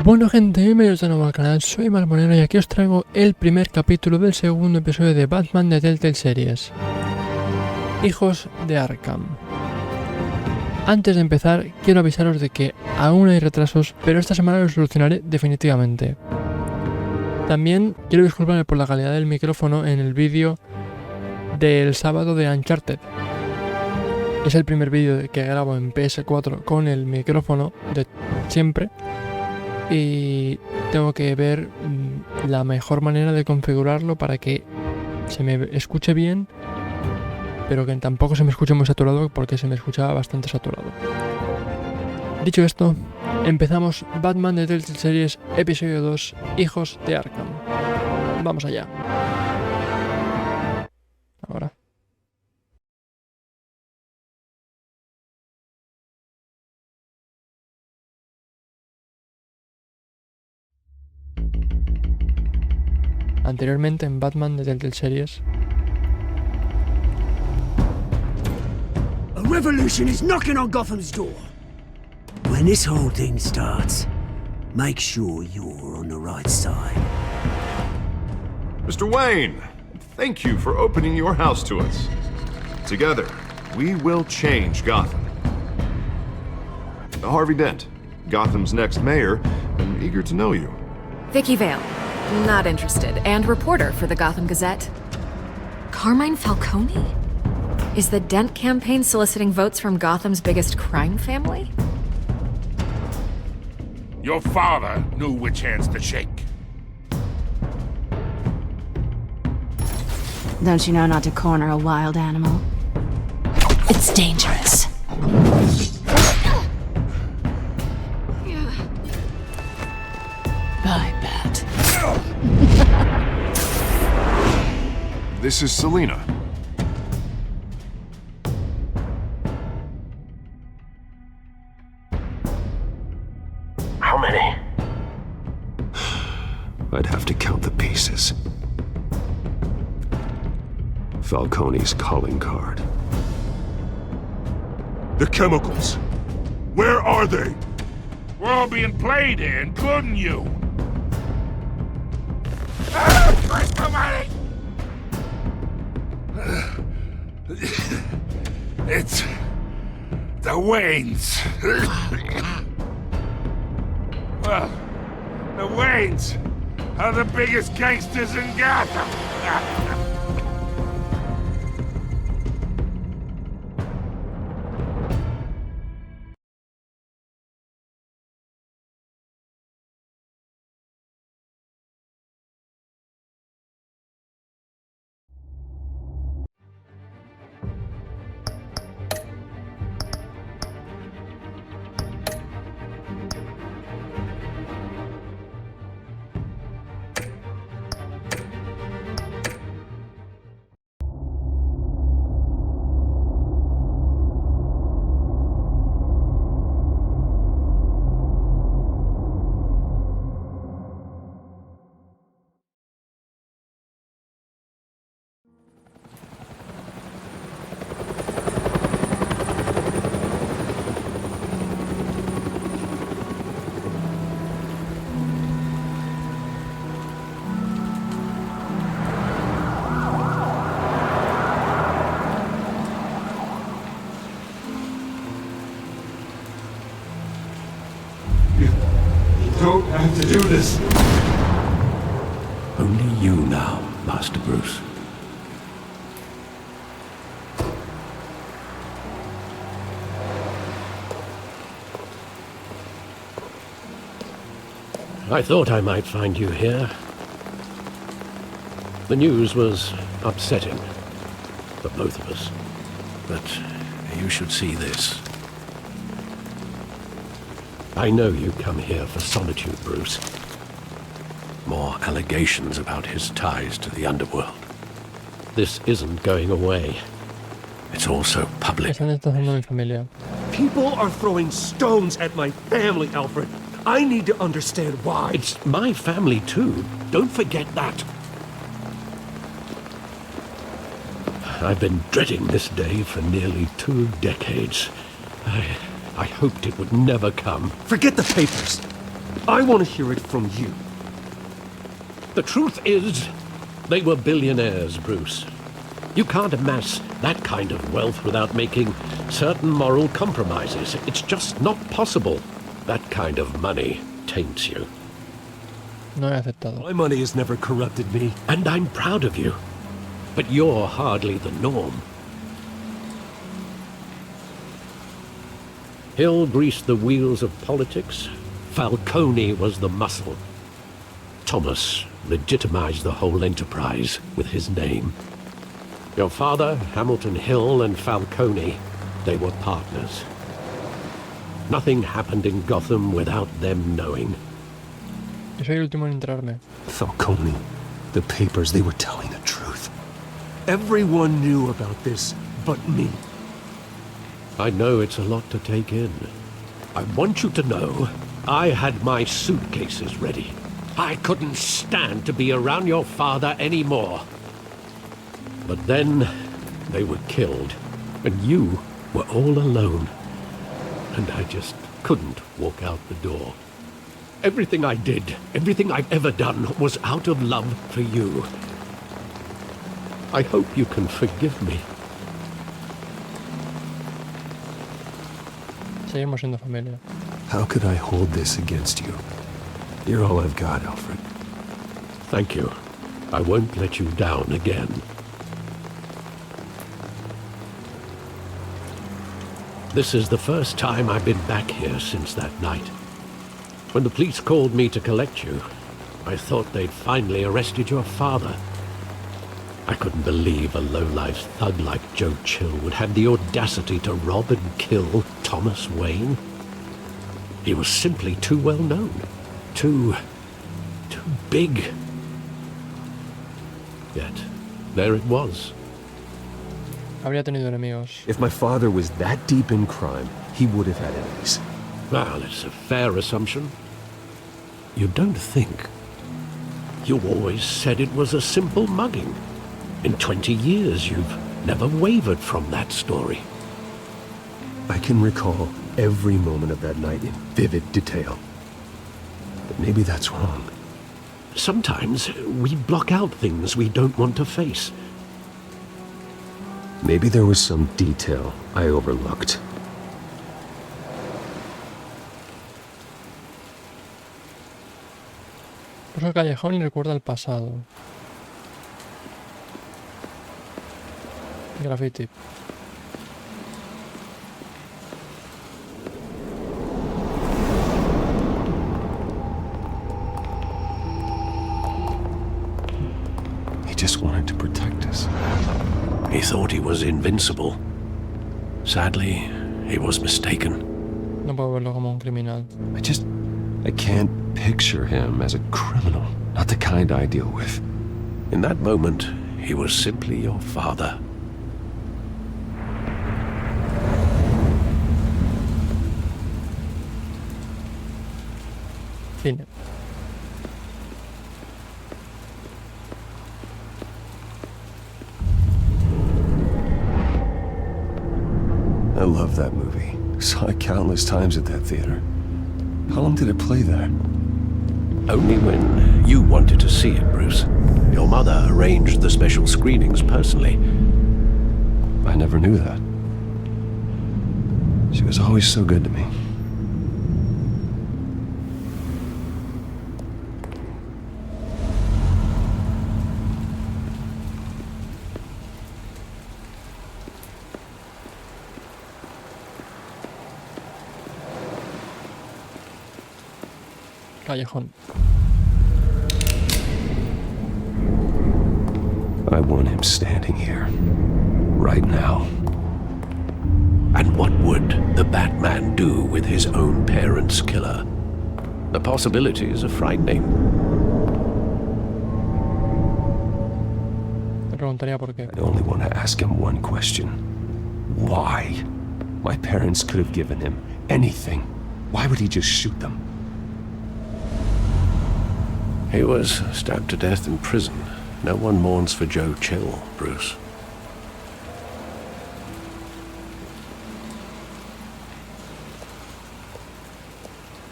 Bueno gente, bienvenidos de nuevo al canal, soy Marmonero y aquí os traigo el primer capítulo del segundo episodio de Batman de Telltale Series, Hijos de Arkham. Antes de empezar, quiero avisaros de que aún hay retrasos, pero esta semana lo solucionaré definitivamente. También quiero disculparme por la calidad del micrófono en el vídeo del sábado de Uncharted. Es el primer vídeo que grabo en PS4 con el micrófono de siempre. Y tengo que ver la mejor manera de configurarlo para que se me escuche bien, pero que tampoco se me escuche muy saturado, porque se me escuchaba bastante saturado. Dicho esto, empezamos Batman de Telltale Series episodio 2, Hijos de Arkham. Vamos allá. Ahora. Anteriormente en Batman de Telltale Series. A revolution is knocking on Gotham's door. When this whole thing starts, make sure you're on the right side. Mr. Wayne, thank you for opening your house to us. Together, we will change Gotham. Harvey Dent, Gotham's next mayor, and eager to know you. Vicky Vale, not interested, and reporter for the Gotham Gazette. Carmine Falcone? Is the Dent campaign soliciting votes from Gotham's biggest crime family? Your father knew which hands to shake. Don't you know not to corner a wild animal? It's dangerous. I bet. This is Selina. How many? I'd have to count the pieces. Falcone's calling card. The chemicals. Where are they? We're all being played here, including you. It's the Waynes. Well, the Waynes are the biggest gangsters in Gotham. Don't have to do this. Only you now, Master Bruce. I thought I might find you here. The news was upsetting for both of us. But you should see this. I know you come here for solitude, Bruce. More allegations about his ties to the underworld. This isn't going away. It's also public. Están destrozando a mi familia. People are throwing stones at my family, Alfred. I need to understand why. It's my family too. Don't forget that. I've been dreading this day for nearly 2 decades. I hoped it would never come. Forget the papers. I want to hear it from you. The truth is, they were billionaires, Bruce. You can't amass that kind of wealth without making certain moral compromises. It's just not possible. That kind of money taints you. No he aceptado. My money has never corrupted me. And I'm proud of you. But you're hardly the norm. Hill greased the wheels of politics. Falcone was the muscle. Thomas legitimized the whole enterprise with his name. Your father, Hamilton Hill, and Falcone, they were partners. Nothing happened in Gotham without them knowing. Yo soy el último en enterarme. Falcone, the papers, they were telling the truth. Everyone knew about this but me. I know it's a lot to take in. I want you to know I had my suitcases ready. I couldn't stand to be around your father anymore. But then they were killed, and you were all alone. And I just couldn't walk out the door. Everything I did, everything I've ever done, was out of love for you. I hope you can forgive me. Seguimos siendo familia. How could I hold this against you? You're all I've got, Alfred. Thank you. I won't let you down again. This is the first time I've been back here since that night. When the police called me to collect you, I thought they'd finally arrested your father. I couldn't believe a low-life thug like Joe Chill would have the audacity to rob and kill Thomas Wayne. He was simply too well known. Too big. Yet, there it was. Habría tenido enemigos. If my father was that deep in crime, he would have had enemies. Well, it's a fair assumption. You don't think? You always said it was a simple mugging. In 20 years, you've never wavered from that story. I can recall every moment of that night in vivid detail. But maybe that's wrong. Sometimes we block out things we don't want to face. Maybe there was some detail I overlooked. Puso el callejón y recuerda el pasado. Graffiti. He just wanted to protect us. He thought he was invincible. Sadly, he was mistaken. No puedo verlo como un criminal. I can't picture him as a criminal. Not the kind I deal with. In that moment, he was simply your father. Cine. I love that movie. Saw it countless times at that theater. How long did it play there? Only when you wanted to see it, Bruce. Your mother arranged the special screenings personally. I never knew that. She was always so good to me. Callejón. I want him standing here. Right now. And what would the Batman do with his own parents' killer? The possibilities are frightening. Me preguntaría por qué. I only want to ask him one question. Why? My parents could have given him anything. Why would he just shoot them? He was stabbed to death in prison. No one mourns for Joe Chill, Bruce.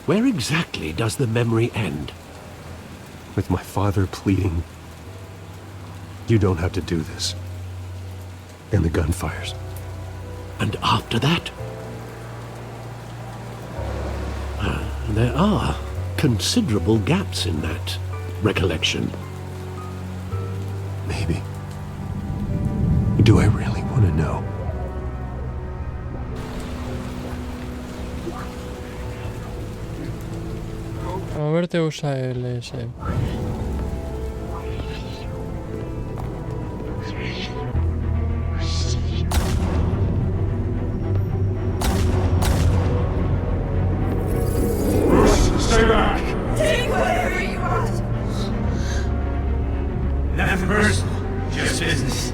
Where exactly does the memory end? With my father pleading, "You don't have to do this." And the gunfires. And after that? There are considerable gaps in that recollection. Maybe. Do I really want to know? Para moverte usa LS. Stay back! Take whatever you want. Nothing personal, just business.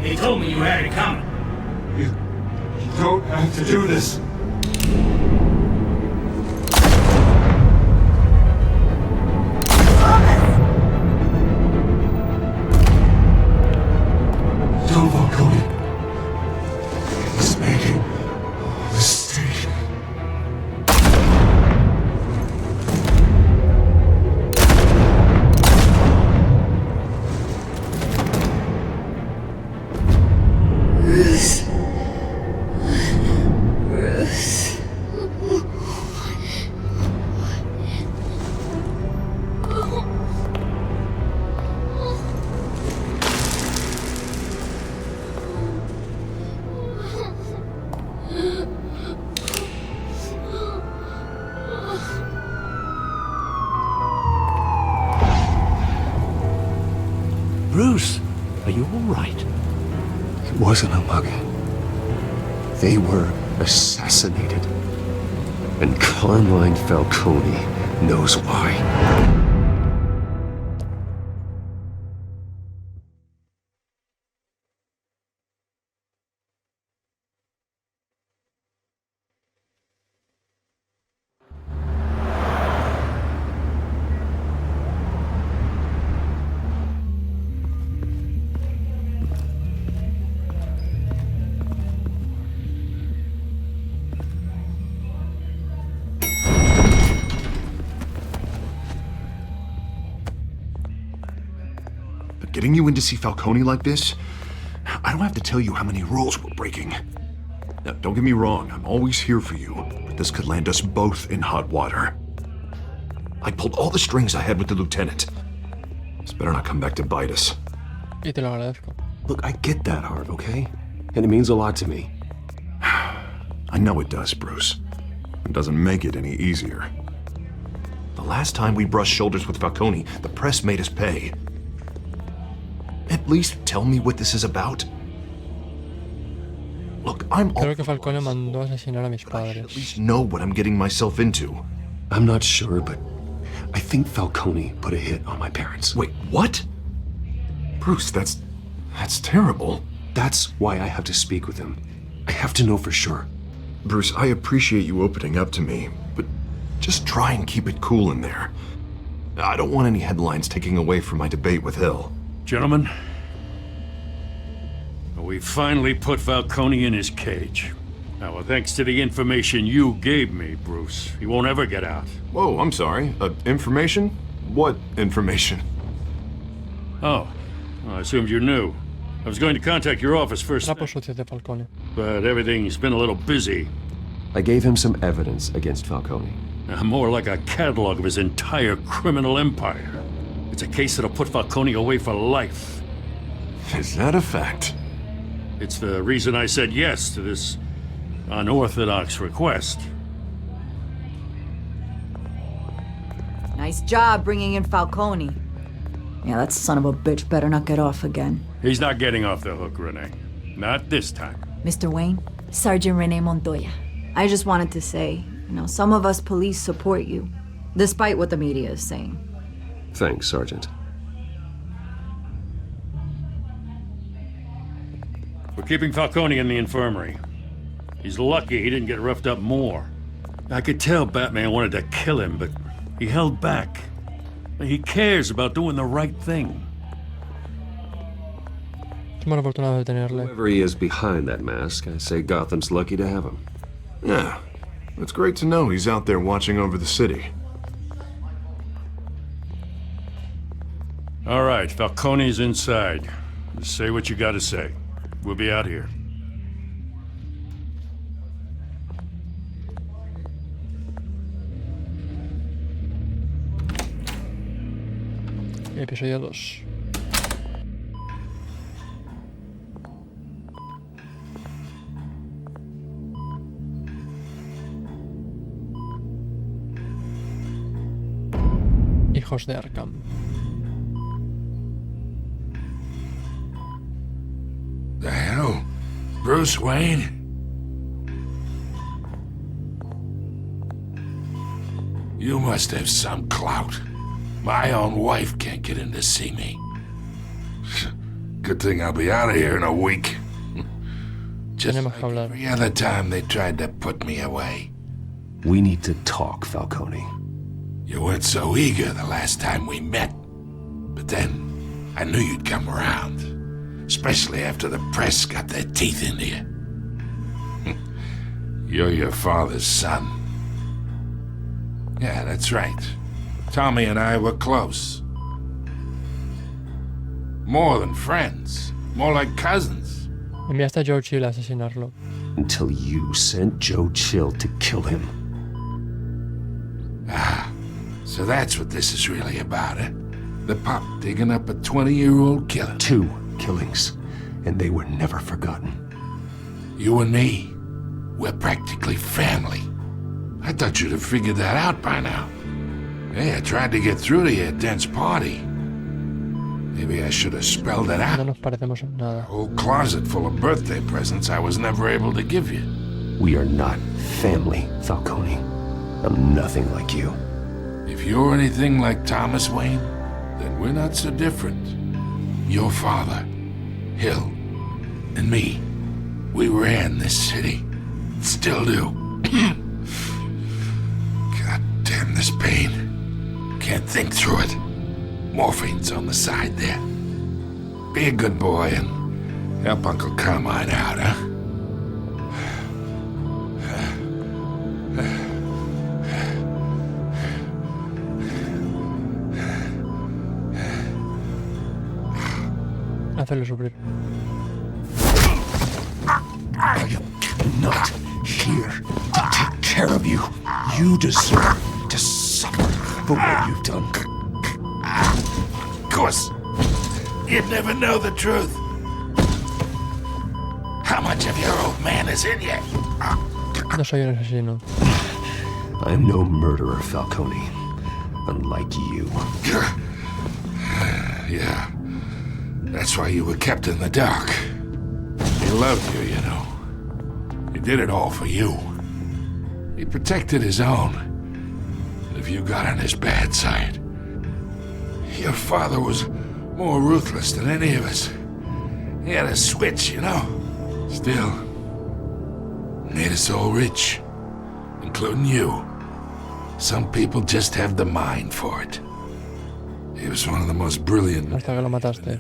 He told me you had it coming. You don't have to do this. Don't walk on it. He's making a mistake. Bruce, are you all right? It wasn't a mugging. They were assassinated. And Carmine Falcone knows why. Getting you in to see Falcone like this? I don't have to tell you how many rules we're breaking. Now, don't get me wrong, I'm always here for you, but this could land us both in hot water. I pulled all the strings I had with the lieutenant. This better not come back to bite us. Y te lo agradezco. Look, I get that heart, okay? And it means a lot to me. I know it does, Bruce. It doesn't make it any easier. The last time we brushed shoulders with Falcone, the press made us pay. At least tell me what this is about. Look, I'm all Creo que Falcone mandó a asesinar a mis but I should at padres. least know what I'm getting myself into. I'm not sure, but I think Falcone put a hit on my parents. Wait, what? Bruce, that's terrible. That's why I have to speak with him. I have to know for sure. Bruce, I appreciate you opening up to me, but just try and keep it cool in there. I don't want any headlines taking away from my debate with Hill. Gentlemen, we finally put Falcone in his cage. Now, well, thanks to the information you gave me, Bruce, he won't ever get out. Whoa, I'm sorry. Information? What information? Oh, well, I assumed you knew. I was going to contact your office first, Trapos sucios de Falcone. but everything's been a little busy. I gave him some evidence against Falcone. More like a catalog of his entire criminal empire. It's a case that'll put Falcone away for life. Is that a fact? It's the reason I said yes to this unorthodox request. Nice job bringing in Falcone. Yeah, that son of a bitch better not get off again. He's not getting off the hook, Renee. Not this time. Mr. Wayne, Sergeant Renee Montoya. I just wanted to say, some of us police support you, despite what the media is saying. Thanks, Sergeant. We're keeping Falcone in the infirmary. He's lucky he didn't get roughed up more. I could tell Batman wanted to kill him, but he held back. He cares about doing the right thing. Somos afortunados de tenerle. Whoever he is behind that mask, I say Gotham's lucky to have him. Yeah. It's great to know he's out there watching over the city. All right, Falcone's inside. Just say what you gotta say. We'll be out here. Episodio 2. Hijos de Arkham. The hell? Bruce Wayne? You must have some clout. My own wife can't get in to see me. Good thing I'll be out of here in a week. Just like every other time they tried to put me away. We need to talk, Falcone. You weren't so eager the last time we met. But then, I knew you'd come around. Especially after the press got their teeth into you. You're your father's son. Yeah, that's right. Tommy and I were close. More than friends. More like cousins. Enviaste a Joe Chill a asesinarlo. Until you sent Joe Chill to kill him. Ah, so that's what this is really about, eh? The pop digging up a 20-year-old killer. 2 killings, and they were never forgotten. You and me, we're practically family. I thought you'd have figured that out by now. Hey, I tried to get through to you at Dent's party. Maybe I should have spelled it out. No nos parecemos en nada. A whole closet full of birthday presents I was never able to give you. We are not family, Falcone. I'm nothing like you. If you're anything like Thomas Wayne, then we're not so different. Your father, Hill, and me, we ran this city. Still do. God damn this pain. Can't think through it. Morphine's on the side there. Be a good boy and help Uncle Carmine out, huh? Hacerlo sufrir. I am not here to take care of you. You deserve to suffer for what you've done. Of course, you'd never know the truth. How much of your old man is in you? No soy un asesino. I am no murderer, Falcone. Unlike you. Yeah. That's why you were kept in the dark. He loved you, you know. He did it all for you. He protected his own. And if you got on his bad side, your father was more ruthless than any of us. He had a switch, you know. Still, made us all rich, including you. Some people just have the mind for it. He was one of the most brilliant. Hasta que lo mataste.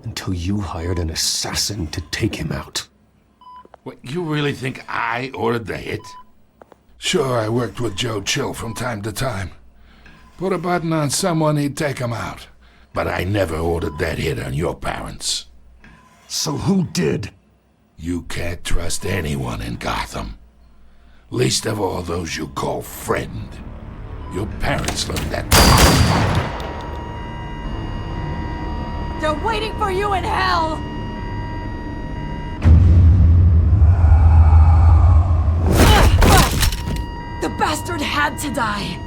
Until you hired an assassin to take him out. What, you really think I ordered the hit? Sure, I worked with Joe Chill from time to time. Put a button on someone, he'd take him out. But I never ordered that hit on your parents. So who did? You can't trust anyone in Gotham. Least of all those you call friend. Your parents learned that. They're waiting for you in hell! The bastard had to die!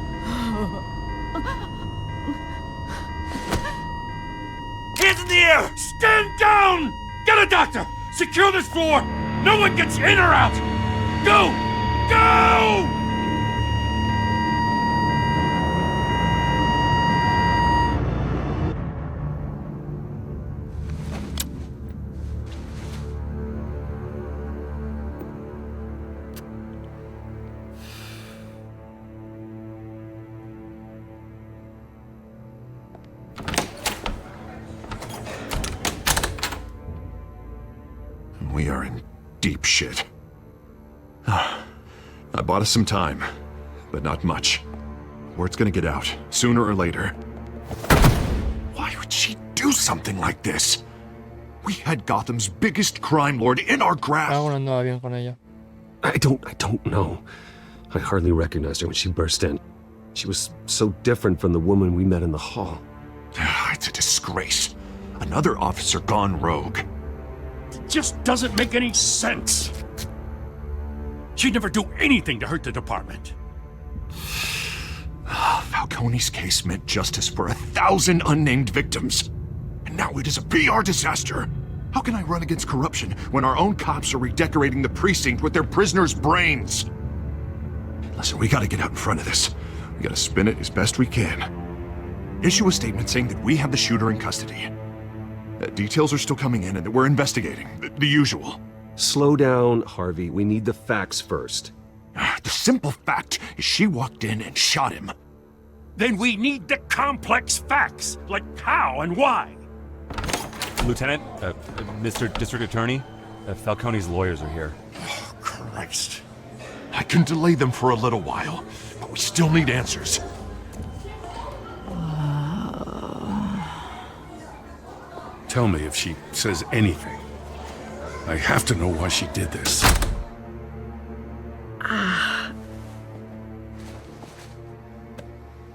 Hands in the air! Stand down! Get a doctor! Secure this floor! No one gets in or out! Go! Go! We are in deep shit. I bought us some time, but not much. Word's gonna get out, sooner or later. Why would she do something like this? We had Gotham's biggest crime lord in our grasp. Algo no andaba bien con ella. I don't know. I hardly recognized her when she burst in. She was so different from the woman we met in the hall. It's a disgrace. Another officer gone rogue. It just doesn't make any sense. She'd never do anything to hurt the department. Falcone's case meant justice for 1,000 unnamed victims. And now it is a PR disaster. How can I run against corruption when our own cops are redecorating the precinct with their prisoners' brains? Listen, we gotta get out in front of this. We gotta spin it as best we can. Issue a statement saying that we have the shooter in custody. Details are still coming in and that we're investigating. The usual. Slow down, Harvey. We need the facts first. The simple fact is she walked in and shot him. Then we need the complex facts, like how and why. Lieutenant, Mr. District Attorney, Falcone's lawyers are here. Oh, Christ. I can delay them for a little while, but we still need answers. Tell me if she says anything. I have to know why she did this.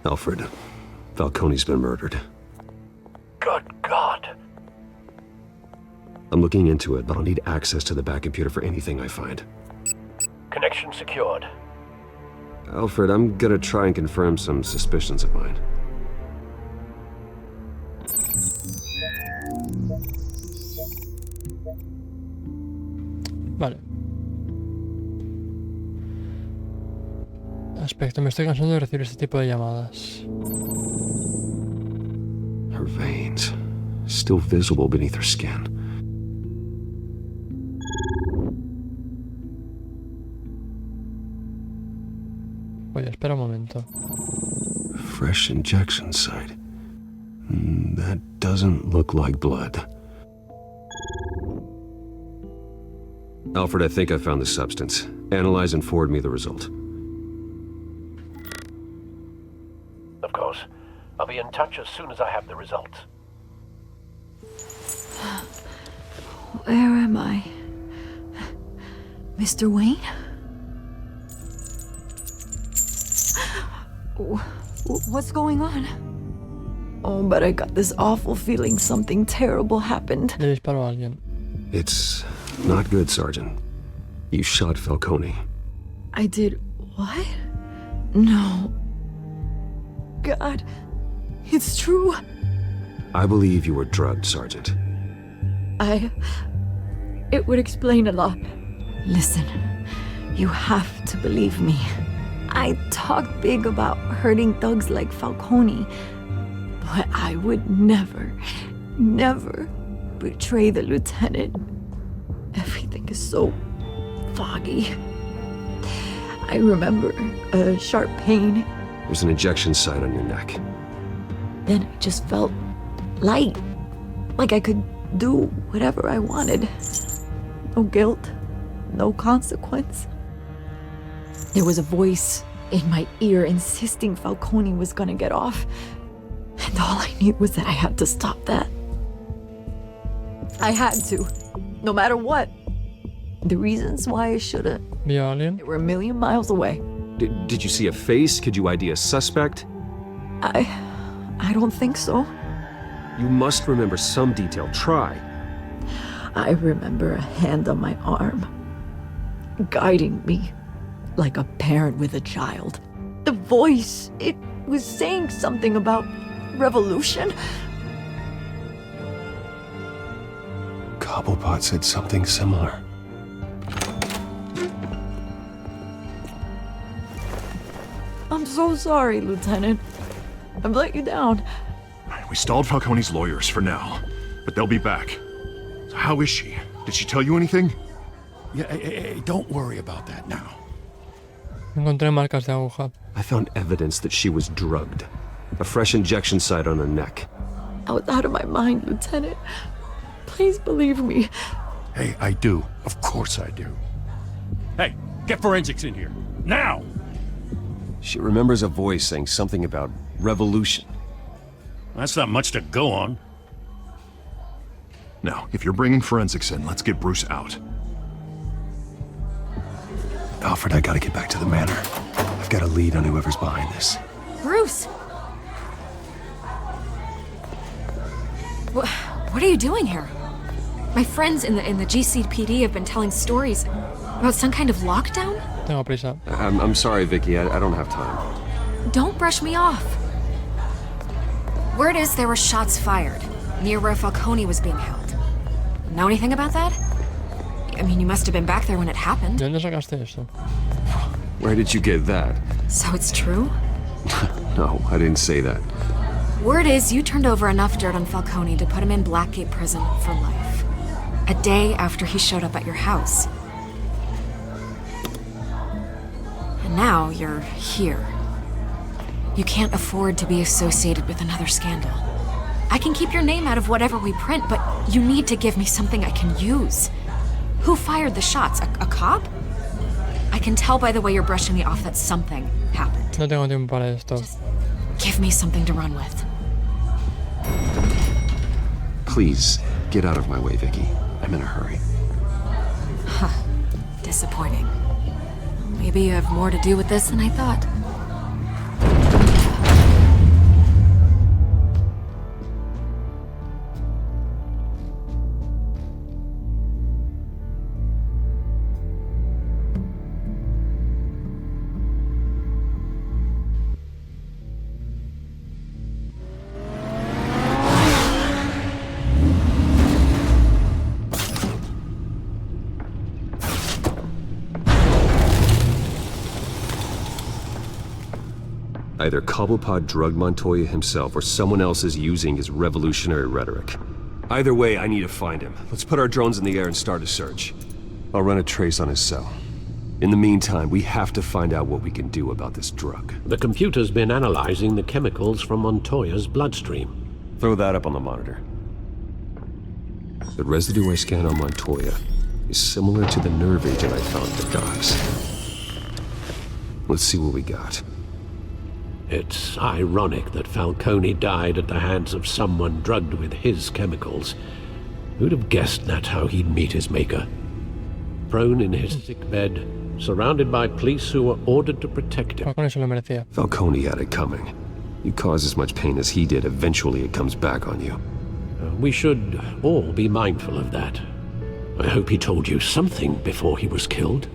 Alfred, Falcone's been murdered. Good God. I'm looking into it, but I'll need access to the back computer for anything I find. Connection secured. Alfred, I'm gonna try and confirm some suspicions of mine. Vale. Aspecto, me estoy cansando de recibir este tipo de llamadas. Her veins, still visible beneath her skin. Oye, espera un momento. Fresh injection site. That doesn't look like blood. Alfred, I think I found the substance. Analyze and forward me the result. Of course. I'll be in touch as soon as I have the results. Where am I? Mr. Wayne? What's going on? Oh, but I got this awful feeling something terrible happened. Le disparó a alguien. It's not good, Sergeant. You shot Falcone. I did what? No. God, it's true. I believe you were drugged, Sergeant. It would explain a lot. Listen, you have to believe me. I talk big about hurting thugs like Falcone, but I would never betray the lieutenant. Everything is so foggy. I remember a sharp pain. There's an injection site on your neck. Then I just felt light, like I could do whatever I wanted. No guilt, no consequence. There was a voice in my ear insisting Falcone was gonna get off. And all I knew was that I had to stop that. I had to, no matter what. The reasons why I shouldn't, ¿Vio a alguien? they were a million miles away. Did you see a face? Could you ID a suspect? I don't think so. You must remember some detail. Try. I remember a hand on my arm, guiding me like a parent with a child. The voice, it was saying something about revolution. Cobblepot said something similar. I'm so sorry, Lieutenant. I've let you down. We stalled Falcone's lawyers for now, but they'll be back. So how is she? Did she tell you anything? Yeah, hey, don't worry about that now. Encontré marcas de aguja. I found evidence that she was drugged. A fresh injection site on her neck. I was out of my mind, Lieutenant. Please believe me. Hey, I do. Of course I do. Hey, get forensics in here. Now! She remembers a voice saying something about revolution. That's not much to go on. Now, if you're bringing forensics in, let's get Bruce out. Alfred, I gotta get back to the manor. I've got a lead on whoever's behind this. Bruce! What are you doing here? My friends in the GCPD have been telling stories about some kind of lockdown? Tengo prisa. I'm sorry, Vicky. I don't have time. Don't brush me off. Word is there were shots fired near where Falcone was being held. Know anything about that? I mean, you must have been back there when it happened. ¿De dónde sacaste esto? Where did you get that? So it's true? No, I didn't say that. Word is you turned over enough dirt on Falcone to put him in Blackgate Prison for life. A day after he showed up at your house. And now you're here. You can't afford to be associated with another scandal. I can keep your name out of whatever we print, but you need to give me something I can use. Who fired the shots? A cop? I can tell by the way you're brushing me off that something happened. No tengo tiempo para esto. Just give me something to run with. Please, get out of my way, Vicky. I'm in a hurry. Huh. Disappointing. Maybe you have more to do with this than I thought. Either Cobblepot drugged Montoya himself or someone else is using his revolutionary rhetoric. Either way, I need to find him. Let's put our drones in the air and start a search. I'll run a trace on his cell. In the meantime, we have to find out what we can do about this drug. The computer's been analyzing the chemicals from Montoya's bloodstream. Throw that up on the monitor. The residue I scanned on Montoya is similar to the nerve agent I found at the docks. Let's see what we got. It's ironic that Falcone died at the hands of someone drugged with his chemicals. Who'd have guessed that's how he'd meet his maker? Prone in his sick bed, surrounded by police who were ordered to protect him. Falcone se lo merecía. Falcone had it coming. You cause as much pain as he did, eventually it comes back on you. We should all be mindful of that. I hope he told you something before he was killed.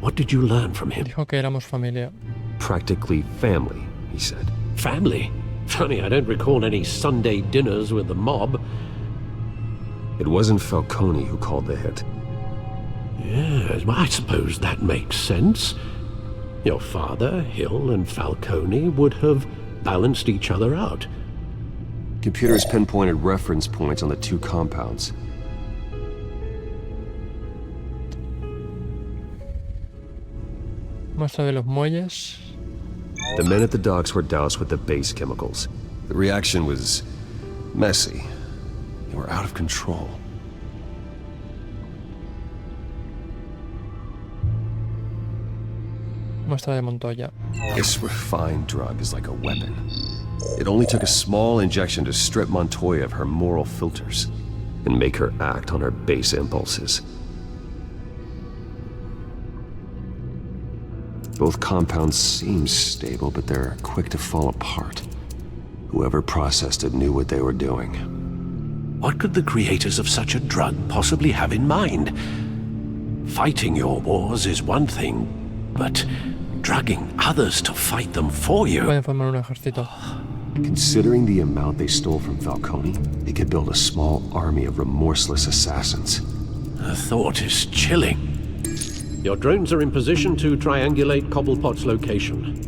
What did you learn from him? Dijo que éramos familia. Practically family, he said. Family? Funny, I don't recall any Sunday dinners with the mob. It wasn't Falcone who called the hit. Yes, well, I suppose that makes sense. Your father, Hill, and Falcone would have balanced each other out. Computers pinpointed reference points on the two compounds. Muestra de los muelles. The men at the docks were doused with the base chemicals. The reaction was messy. They were out of control. Muestra de Montoya. This refined drug is like a weapon. It only took a small injection to strip Montoya of her moral filters and make her act on her base impulses. Both compounds seem stable, but they're quick to fall apart. Whoever processed it knew what they were doing. What could the creators of such a drug possibly have in mind? Fighting your wars is one thing, but drugging others to fight them for you... Pueden formar un ejército. Considering the amount they stole from Falcone, they could build a small army of remorseless assassins. The thought is chilling. Your drones are in position to triangulate Cobblepot's location.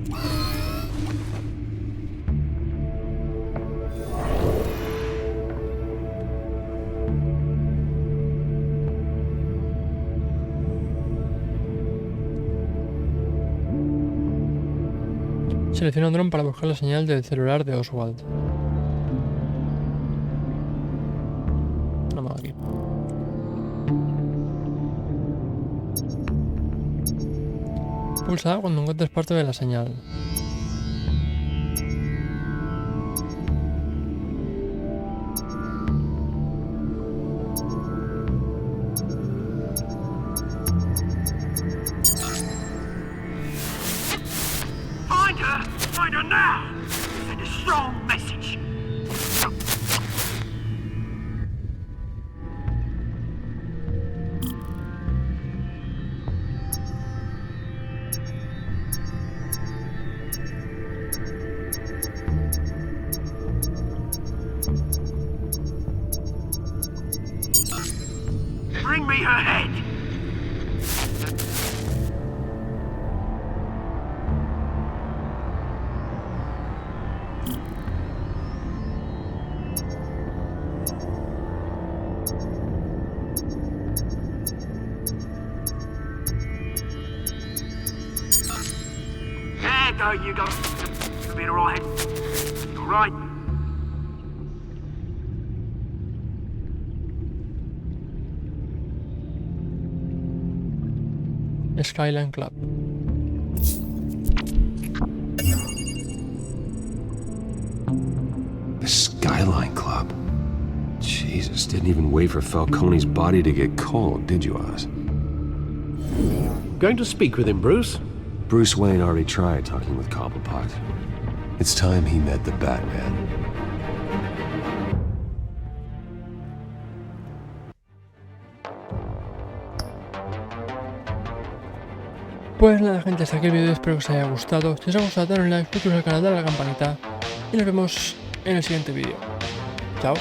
Selecciona un dron para buscar la señal del celular de Oswald. Vamos aquí. pulsa cuando encuentres parte de la señal. Find her now! Send a strong message. Bring me her head! There you go. You'll be alright. Alright. Skyline Club. The Skyline Club? Jesus, didn't even wait for Falcone's body to get cold, did you, Oz? Going to speak with him, Bruce? Bruce Wayne already tried talking with Cobblepot. It's time he met the Batman. Pues nada, gente, hasta aquí el vídeo, espero que os haya gustado. Si os ha gustado, dadle un like, suscribiros al canal, dale a la campanita y nos vemos en el siguiente vídeo. Chao.